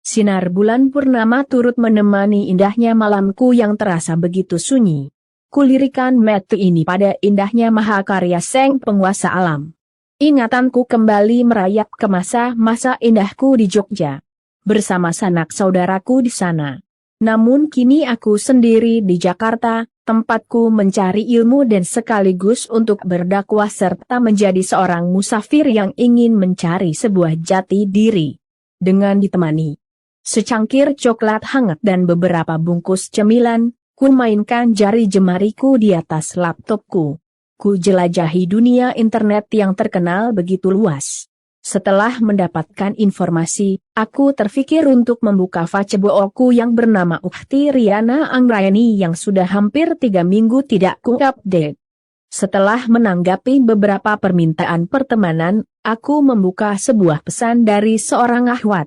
Sinar bulan purnama turut menemani indahnya malamku yang terasa begitu sunyi. Kulirikan mata ini pada indahnya mahakarya Sang Penguasa Alam. Ingatanku kembali merayap ke masa-masa indahku di Jogja. Bersama sanak saudaraku di sana. Namun kini aku sendiri di Jakarta, tempatku mencari ilmu dan sekaligus untuk berdakwah serta menjadi seorang musafir yang ingin mencari sebuah jati diri. Dengan ditemani secangkir coklat hangat dan beberapa bungkus cemilan, ku mainkan jari jemariku di atas laptopku. Ku jelajahi dunia internet yang terkenal begitu luas. Setelah mendapatkan informasi, aku terfikir untuk membuka Facebookku yang bernama Uhti Riana Anggraini yang sudah hampir 3 minggu tidak ku update. Setelah menanggapi beberapa permintaan pertemanan, aku membuka sebuah pesan dari seorang akhwat.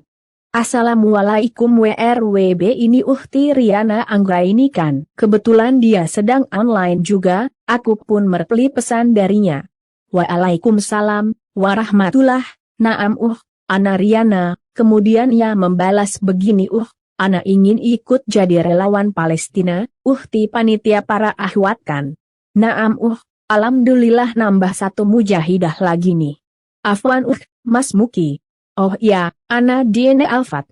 Assalamualaikum WRWB, ini Uhti Riana Anggraini kan? Kebetulan dia sedang online juga, aku pun mereply pesan darinya. Waalaikumsalam, warahmatullah, naam Ana Riana, kemudian ia membalas begini Ana ingin ikut jadi relawan Palestina, Uhti panitia para akhwat kan? Naam alhamdulillah nambah satu mujahidah lagi nih. Afwan Mas Muki. Oh ya, Ana Diene Alfat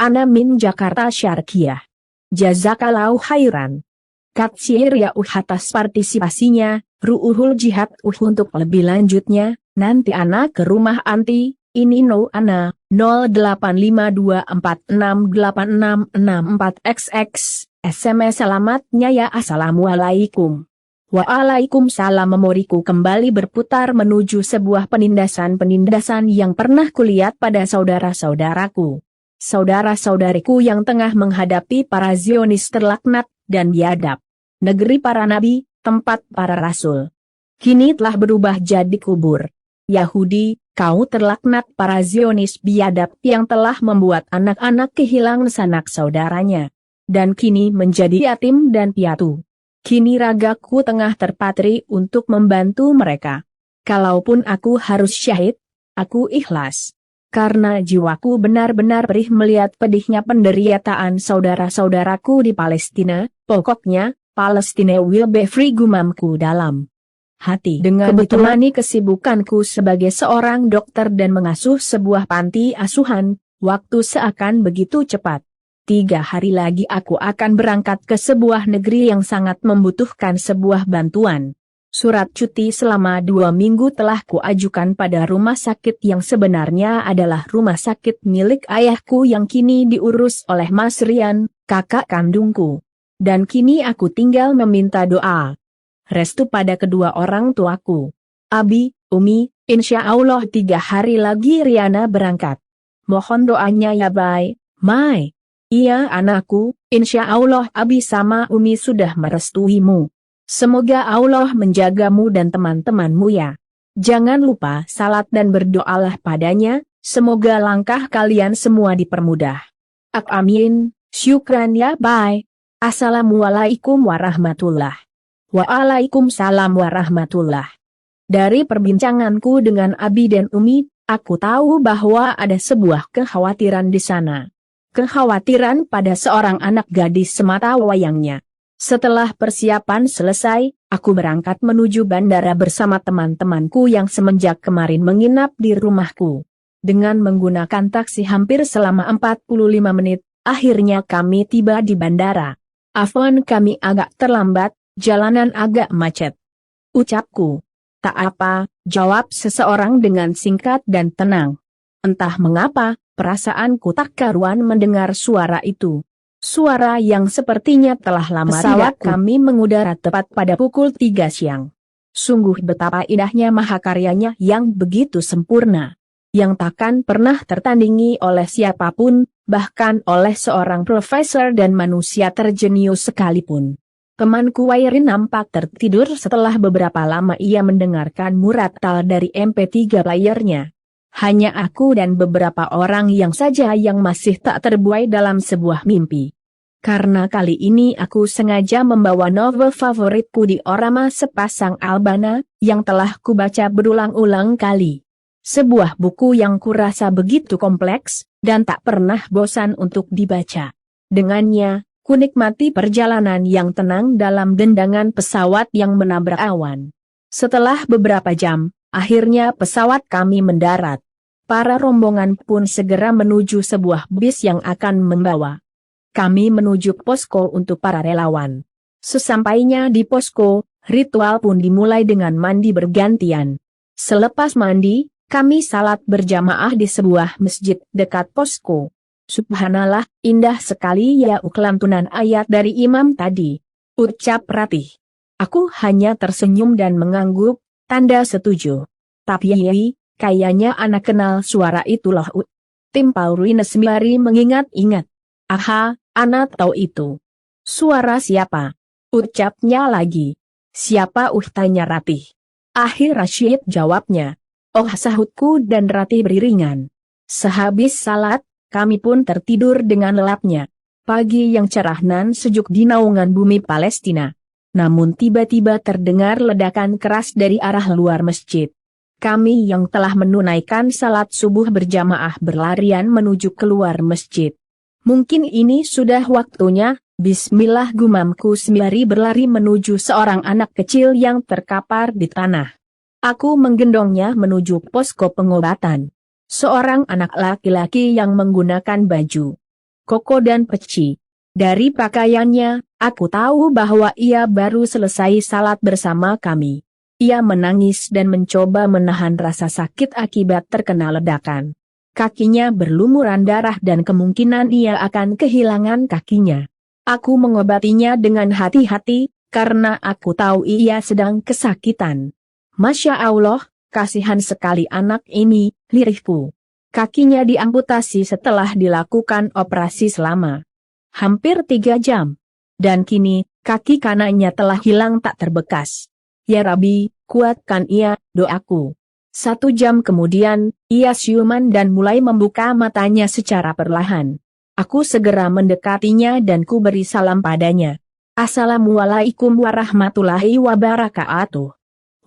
Ana min Jakarta Syarkiyah. Jazakallahu khairan. Katsir ya atas partisipasinya, ruuhul jihad untuk lebih lanjutnya, nanti Ana ke rumah anti, ini no Ana, 0852468664XX, SMS selamatnya ya assalamualaikum. Waalaikumsalam. Memoriku kembali berputar menuju sebuah penindasan-penindasan yang pernah kulihat pada saudara-saudaraku. Saudara-saudariku yang tengah menghadapi para Zionis terlaknat dan biadab. Negeri para nabi, tempat para rasul. Kini telah berubah jadi kubur. Yahudi, kau terlaknat para Zionis biadab yang telah membuat anak-anak kehilangan sanak saudaranya. Dan kini menjadi yatim dan piatu. Kini ragaku tengah terpatri untuk membantu mereka. Kalaupun aku harus syahid, aku ikhlas. Karena jiwaku benar-benar perih melihat pedihnya penderitaan saudara-saudaraku di Palestina, pokoknya, Palestina will be free gumamku dalam hati. Dengan ditemani kesibukanku sebagai seorang dokter dan mengasuh sebuah panti asuhan, waktu seakan begitu cepat. 3 hari lagi aku akan berangkat ke sebuah negeri yang sangat membutuhkan sebuah bantuan. Surat cuti selama 2 minggu telah kuajukan pada rumah sakit yang sebenarnya adalah rumah sakit milik ayahku yang kini diurus oleh Mas Rian, kakak kandungku. Dan kini aku tinggal meminta doa restu pada kedua orang tuaku. Abi, Umi, insya Allah 3 hari lagi Riana berangkat. Mohon doanya ya Bay, Mai. Iya anakku, insya Allah Abi sama Umi sudah merestuimu. Semoga Allah menjagamu dan teman-temanmu ya. Jangan lupa salat dan berdoalah padanya, semoga langkah kalian semua dipermudah. Amin, syukran ya bye. Assalamualaikum warahmatullah. Waalaikumsalam warahmatullah. Dari perbincanganku dengan Abi dan Umi, aku tahu bahwa ada sebuah kekhawatiran di sana. Kekhawatiran pada seorang anak gadis semata wayangnya. Setelah persiapan selesai, aku berangkat menuju bandara bersama teman-temanku yang semenjak kemarin menginap di rumahku. Dengan menggunakan taksi hampir selama 45 menit, akhirnya kami tiba di bandara. Afwan kami agak terlambat, jalanan agak macet. Ucapku. Tak apa, jawab seseorang dengan singkat dan tenang. Entah mengapa, perasaanku tak karuan mendengar suara itu. Suara yang sepertinya telah lama pesawat kami mengudara tepat pada pukul 3 siang. Sungguh betapa indahnya mahakaryanya yang begitu sempurna. Yang takkan pernah tertandingi oleh siapapun, bahkan oleh seorang profesor dan manusia terjenius sekalipun. Temanku Wairin nampak tertidur setelah beberapa lama ia mendengarkan murattal dari MP3 playernya. Hanya aku dan beberapa orang yang saja yang masih tak terbuai dalam sebuah mimpi. Karena kali ini aku sengaja membawa novel favoritku Diorama Sepasang Albana, yang telah kubaca berulang-ulang kali. Sebuah buku yang kurasa begitu kompleks, dan tak pernah bosan untuk dibaca. Dengannya, ku nikmati perjalanan yang tenang dalam dendangan pesawat yang menabrak awan. Setelah beberapa jam, akhirnya pesawat kami mendarat. Para rombongan pun segera menuju sebuah bis yang akan membawa kami menuju posko untuk para relawan. Sesampainya di posko, ritual pun dimulai dengan mandi bergantian. Selepas mandi, kami salat berjamaah di sebuah masjid dekat posko. Subhanallah, indah sekali ya kelantunan ayat dari imam tadi, ucap Ratih. Aku hanya tersenyum dan mengangguk, tanda setuju. Tapi kayaknya anak kenal suara itu loh. Tim Paulina sembari mengingat-ingat. Aha, anak tahu itu. Suara siapa? Ucapnya lagi. Siapa tanya Ratih. Akhir Rashid jawabnya. Oh sahutku dan Ratih beriringan. Sehabis salat, kami pun tertidur dengan lelapnya. Pagi yang cerah nan sejuk di naungan bumi Palestina. Namun tiba-tiba terdengar ledakan keras dari arah luar masjid. Kami yang telah menunaikan salat subuh berjamaah berlarian menuju keluar masjid. Mungkin ini sudah waktunya, bismillah gumamku sembari berlari menuju seorang anak kecil yang terkapar di tanah. Aku menggendongnya menuju posko pengobatan. Seorang anak laki-laki yang menggunakan baju koko dan peci. Dari pakaiannya, aku tahu bahwa ia baru selesai salat bersama kami. Ia menangis dan mencoba menahan rasa sakit akibat terkena ledakan. Kakinya berlumuran darah dan kemungkinan ia akan kehilangan kakinya. Aku mengobatinya dengan hati-hati, karena aku tahu ia sedang kesakitan. Masya Allah, kasihan sekali anak ini, lirihku. Kakinya diamputasi setelah dilakukan operasi selama hampir 3 jam. Dan kini, kaki kanannya telah hilang tak terbekas. Ya Rabbi, kuatkan ia, doaku. 1 jam kemudian, ia siuman dan mulai membuka matanya secara perlahan. Aku segera mendekatinya dan ku beri salam padanya. Assalamualaikum warahmatullahi wabarakatuh.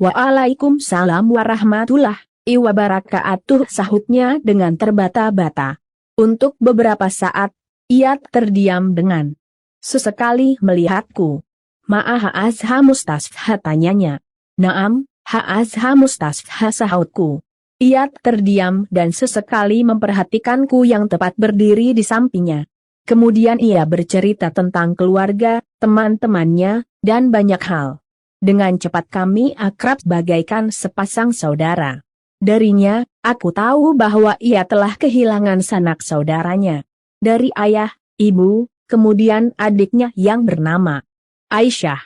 Waalaikumsalam warahmatullahi wabarakatuh, sahutnya dengan terbata-bata. Untuk beberapa saat, ia terdiam dengan sesekali melihatku. Ma'ahazha mustasfha, tanyanya. Naam, ha'azha mustasfha, sahutku. Ia terdiam dan sesekali memperhatikanku yang tepat berdiri di sampingnya. Kemudian ia bercerita tentang keluarga, teman-temannya, dan banyak hal. Dengan cepat kami akrab bagaikan sepasang saudara. Darinya, aku tahu bahwa ia telah kehilangan sanak saudaranya. Dari ayah, ibu, kemudian adiknya yang bernama Aisyah.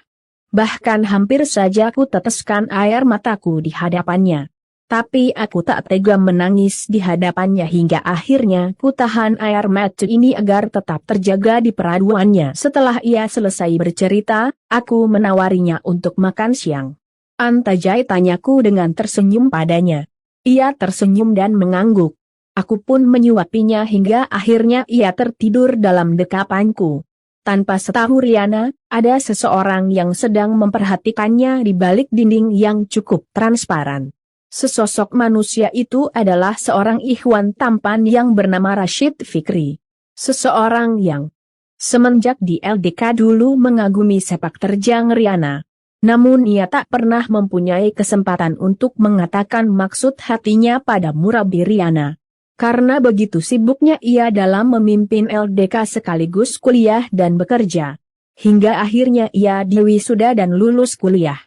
Bahkan hampir saja ku teteskan air mataku di hadapannya. Tapi aku tak tega menangis di hadapannya hingga akhirnya ku tahan air mata ini agar tetap terjaga di peraduannya. Setelah ia selesai bercerita, aku menawarinya untuk makan siang. Antajai, tanyaku dengan tersenyum padanya. Ia tersenyum dan mengangguk. Aku pun menyuapinya hingga akhirnya ia tertidur dalam dekapanku. Tanpa setahu Riana, ada seseorang yang sedang memperhatikannya di balik dinding yang cukup transparan. Sesosok manusia itu adalah seorang ikhwan tampan yang bernama Rashid Fikri. Seseorang yang semenjak di LDK dulu mengagumi sepak terjang Riana. Namun ia tak pernah mempunyai kesempatan untuk mengatakan maksud hatinya pada murabi Riana. Karena begitu sibuknya ia dalam memimpin LDK sekaligus kuliah dan bekerja. Hingga akhirnya ia diwisuda dan lulus kuliah.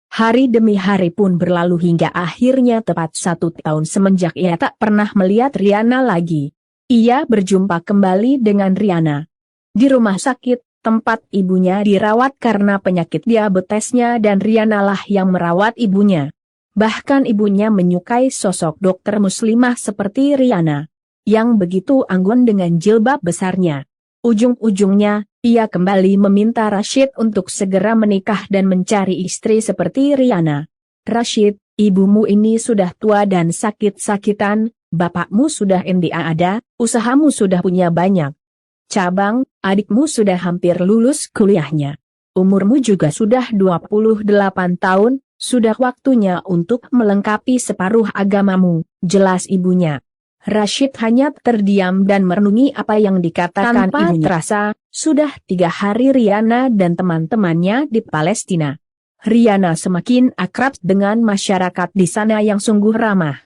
Hari demi hari pun berlalu hingga akhirnya tepat 1 tahun semenjak ia tak pernah melihat Riana lagi. Ia berjumpa kembali dengan Riana di rumah sakit, tempat ibunya dirawat karena penyakit diabetesnya dan Riana lah yang merawat ibunya. Bahkan ibunya menyukai sosok dokter muslimah seperti Riana, yang begitu anggun dengan jilbab besarnya. Ujung-ujungnya, ia kembali meminta Rashid untuk segera menikah dan mencari istri seperti Riana. Rashid, ibumu ini sudah tua dan sakit-sakitan, bapakmu sudah tidak ada, usahamu sudah punya banyak cabang, adikmu sudah hampir lulus kuliahnya. Umurmu juga sudah 28 tahun, Sudah waktunya untuk melengkapi separuh agamamu, jelas ibunya. Rashid hanya terdiam dan merenungi apa yang dikatakan Tanpa ibunya. Terasa, sudah 3 hari Riana dan teman-temannya di Palestina. Riana semakin akrab dengan masyarakat di sana yang sungguh ramah.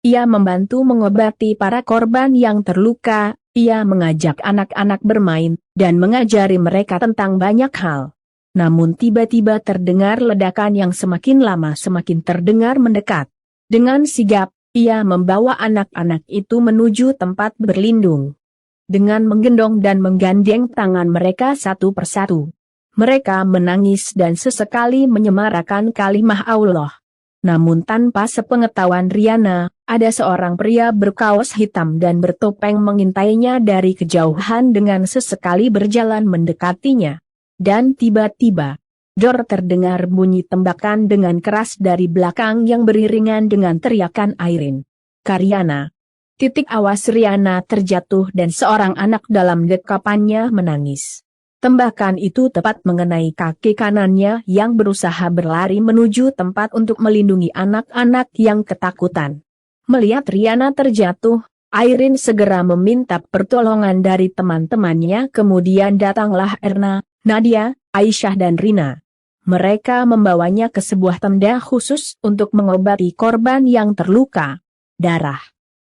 Ia membantu mengobati para korban yang terluka, ia mengajak anak-anak bermain, dan mengajari mereka tentang banyak hal. Namun tiba-tiba terdengar ledakan yang semakin lama semakin terdengar mendekat. Dengan sigap, ia membawa anak-anak itu menuju tempat berlindung. Dengan menggendong dan menggandeng tangan mereka satu persatu, mereka menangis dan sesekali menyemarakan kalimah Allah. Namun tanpa sepengetahuan Riana, ada seorang pria berkaos hitam dan bertopeng mengintainya dari kejauhan dengan sesekali berjalan mendekatinya. Dan tiba-tiba, dor terdengar bunyi tembakan dengan keras dari belakang yang beriringan dengan teriakan Airin. "Karyana!" Awas Riana terjatuh dan seorang anak dalam dekapannya menangis. Tembakan itu tepat mengenai kaki kanannya yang berusaha berlari menuju tempat untuk melindungi anak-anak yang ketakutan. Melihat Riana terjatuh, Airin segera meminta pertolongan dari teman-temannya, kemudian datanglah Erna, Nadia, Aisyah dan Rina. Mereka membawanya ke sebuah tenda khusus untuk mengobati korban yang terluka. Darah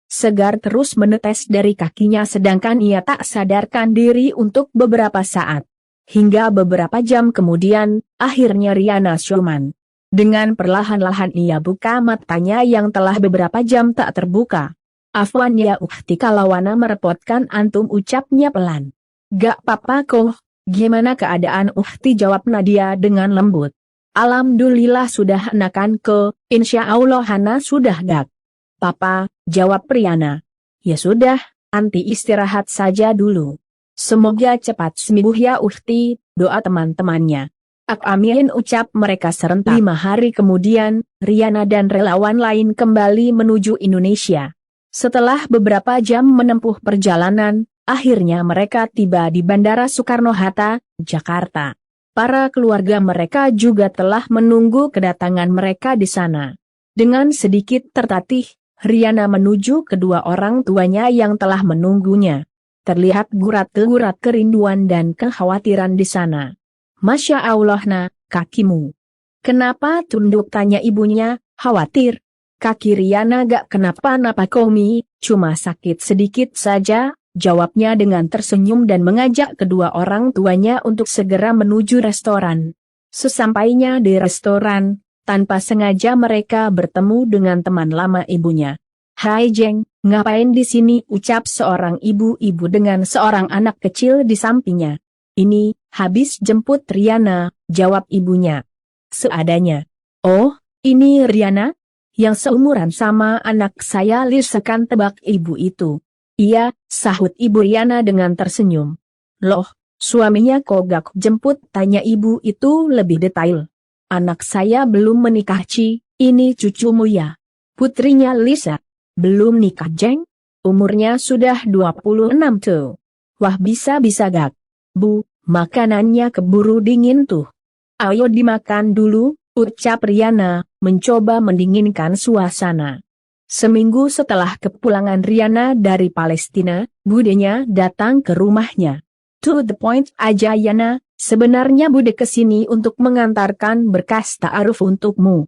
segar terus menetes dari kakinya sedangkan ia tak sadarkan diri untuk beberapa saat. Hingga beberapa jam kemudian, akhirnya Riana syuman. Dengan perlahan-lahan ia buka matanya yang telah beberapa jam tak terbuka. "Afwan ya ukhti kalau ana merepotkan antum," ucapnya pelan. "Gak apa-apa kok. Gimana keadaan ukhti?" jawab Nadia dengan lembut. "Alhamdulillah sudah enakan ke, insya Allah Hana sudah gak." "Papa," jawab Riana. "Ya sudah, anti istirahat saja dulu. Semoga cepat sembuh ya ukhti," doa teman-temannya. Amin, ucap mereka serentak. 5 hari kemudian, Riana dan relawan lain kembali menuju Indonesia. Setelah beberapa jam menempuh perjalanan, akhirnya mereka tiba di Bandara Soekarno-Hatta, Jakarta. Para keluarga mereka juga telah menunggu kedatangan mereka di sana. Dengan sedikit tertatih, Riana menuju kedua orang tuanya yang telah menunggunya. Terlihat gurat-gurat kerinduan dan kekhawatiran di sana. "Masya Allah nak, kakimu kenapa tunduk?" tanya ibunya, khawatir. "Kaki Riana gak kenapa-napa Komi, cuma sakit sedikit saja," jawabnya dengan tersenyum dan mengajak kedua orang tuanya untuk segera menuju restoran. Sesampainya di restoran, tanpa sengaja mereka bertemu dengan teman lama ibunya. "Hai Jeng, ngapain di sini?" ucap seorang ibu-ibu dengan seorang anak kecil di sampingnya. "Ini, habis jemput Riana," jawab ibunya. "Seadanya." "Oh, ini Riana? Yang seumuran sama anak saya Lisa kan?" tebak ibu itu. "Iya," sahut ibu Riana dengan tersenyum. "Loh, suaminya kok gak jemput?" tanya ibu itu lebih detail. "Anak saya belum menikah Ci, ini cucumu ya?" "Putrinya Lisa." "Belum nikah Jeng? Umurnya sudah 26 tuh." "Wah bisa-bisa gak? Bu, makanannya keburu dingin tuh." "Ayo dimakan dulu," ucap Riana, mencoba mendinginkan suasana. Seminggu setelah kepulangan Riana dari Palestina, budenya datang ke rumahnya. "To the point aja Yana, sebenarnya bude kesini untuk mengantarkan berkas ta'aruf untukmu."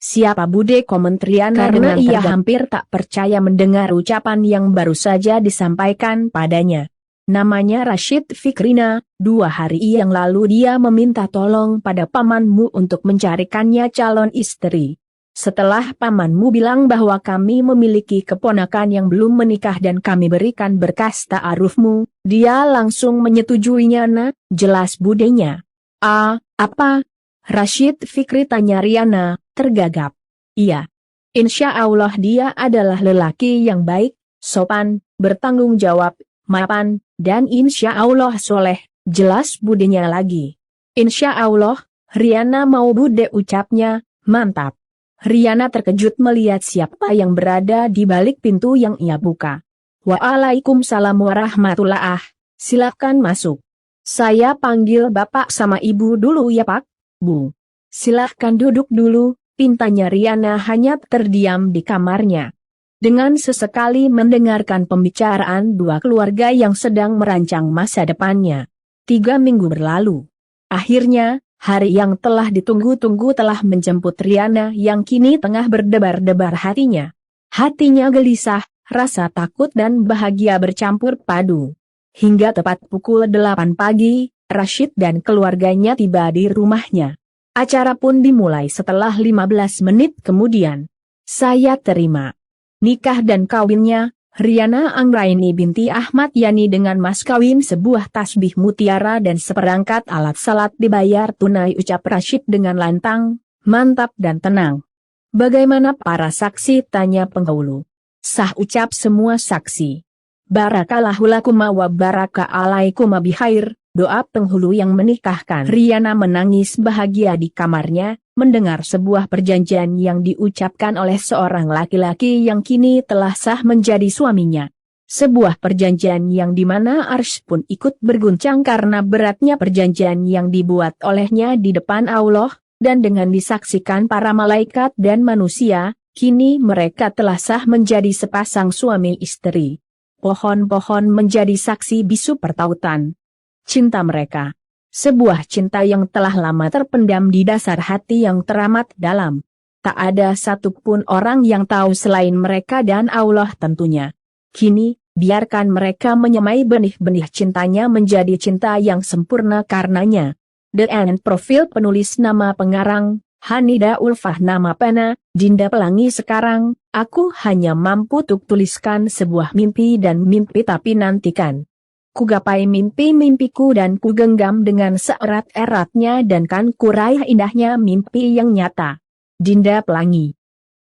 Siapa bude?" komentar Riana karena ia hampir tak percaya mendengar ucapan yang baru saja disampaikan padanya. "Namanya Rashid Fikrina, 2 hari yang lalu dia meminta tolong pada pamanmu untuk mencarikannya calon istri. Setelah pamanmu bilang bahwa kami memiliki keponakan yang belum menikah dan kami berikan berkas ta'arufmu, dia langsung menyetujuinya nak," jelas budenya. Apa? Rashid Fikri?" tanya Riana, tergagap. "Iya. Insya Allah dia adalah lelaki yang baik, sopan, bertanggung jawab, mapan, dan insya Allah soleh," jelas budenya lagi. "Insya Allah," Riana mau bude ucapnya, "mantap." Riana terkejut melihat siapa yang berada di balik pintu yang ia buka. "Waalaikumsalam warahmatullah, silakan masuk." "Saya panggil bapak sama ibu dulu ya Pak, Bu." Silahkan duduk dulu, pintanya Riana hanya terdiam di kamarnya. Dengan sesekali mendengarkan pembicaraan dua keluarga yang sedang merancang masa depannya. 3 minggu berlalu. Akhirnya, hari yang telah ditunggu-tunggu telah menjemput Riana yang kini tengah berdebar-debar hatinya. Hatinya gelisah, rasa takut dan bahagia bercampur padu. Hingga tepat pukul 8 pagi, Rashid dan keluarganya tiba di rumahnya. Acara pun dimulai setelah 15 menit kemudian. Saya terima nikah dan kawinnya Riana Anggraini binti Ahmad Yani dengan mas kawin sebuah tasbih mutiara dan seperangkat alat salat dibayar tunai, ucap Rashid dengan lantang, mantap dan tenang. Bagaimana para saksi, tanya penghulu. Sah, ucap semua saksi. Barakallahu lakuma wa baraka alaikuma bihair. Doa penghulu yang menikahkan. Riana menangis bahagia di kamarnya, mendengar sebuah perjanjian yang diucapkan oleh seorang laki-laki yang kini telah sah menjadi suaminya. Sebuah perjanjian yang dimana arsy pun ikut berguncang karena beratnya perjanjian yang dibuat olehnya di depan Allah, dan dengan disaksikan para malaikat dan manusia, kini mereka telah sah menjadi sepasang suami istri. Pohon-pohon menjadi saksi bisu pertautan cinta mereka. Sebuah cinta yang telah lama terpendam di dasar hati yang teramat dalam. Tak ada satupun orang yang tahu selain mereka dan Allah tentunya. Kini, biarkan mereka menyemai benih-benih cintanya menjadi cinta yang sempurna karenanya. The End. Profil penulis nama pengarang, Hanida Ulfah. Nama pena, Dinda Pelangi. Sekarang, aku hanya mampu tuliskan sebuah mimpi dan mimpi, tapi nantikan ku gapai mimpi-mimpiku dan ku genggam dengan seerat-eratnya dan kan ku raih indahnya mimpi yang nyata. Dinda Pelangi.